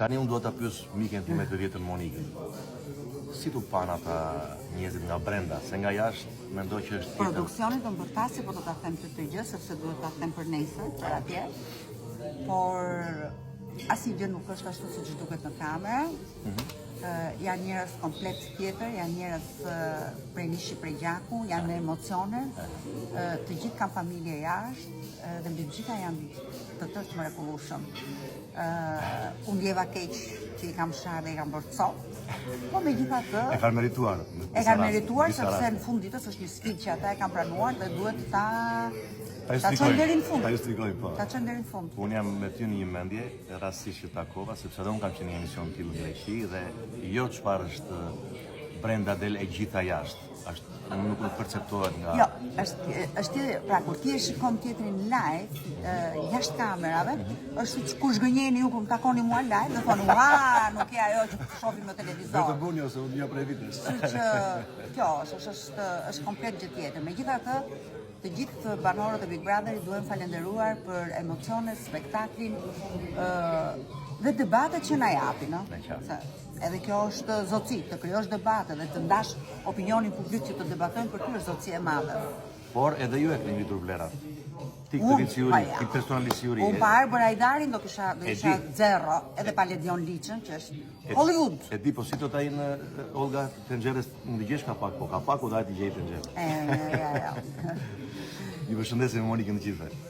Tani unë duhet ta pyes mikën time të vjetër Monikën. Si tu pan ata njerëzit nga brenda, se nga jashtë mendoj që është tjetër. Produksioni do mbërtasi, po do ta them këtë gjë sepse duhet ta them për nesër, për atje. Por asnjë gjë nuk është ashtu siç duket në kamerë. Janë njerëz komplet tjetër, janë njerëz prej nishi, prej gjaku, janë me emocione, të gjithë kanë familje jashtë dhe mbi të gjitha janë të tërë të mrekullueshëm. Unë ndjeva keq që i kam shar dhe i kam bërë cop, po megjithatë E kanë merituar. E kanë merituar sepse në fund ditës është një sfidë që ata e kanë pranuar dhe duhet ta çojnë deri në fund. Ta justifikojnë, po. Ta çojnë deri në fund. Unë jam me ty në një mendje, rastësisht që takova, sepse edhe unë kam qenë në një emision tillë në Greqi dhe jo çfarë është brenda del e gjitha jashtë. Nuk perceptohet nga... Jo, është pra kur ti e shikon tjetrin live, jashtë kamerave, është siç kur zgënjeni ju kur më takoni mua live dhe thoni, "Ua, nuk e ajo që shohim në televizor." Vetëm buni ose unë jo prej vitës. Që kjo është komplet gjë tjetër. Megjithatë, të gjithë banorët e Big Brotherit duhen falenderuar për emocionet, spektaklin dhe debatet që na japin, ëh. Edhe kjo është zotësi, të krijosh debate dhe të ndash opinionin publik që të debatojnë për ty është zotësi e madhe. Por edhe ju e keni ngritur vlerat. Ti këtë vitë si juri, ti personalisht si juri. Unë pa Arbër Hajdarin do kisha zero, edhe pa Ledion Liçën, që është Hollywood. E di, po si do ta në Olga Tenxherës, më dëgjesh ka pak, po ka pak u dajti gjej Tenxherë. Ja. Ju përshëndesim Monikën të gjithëve.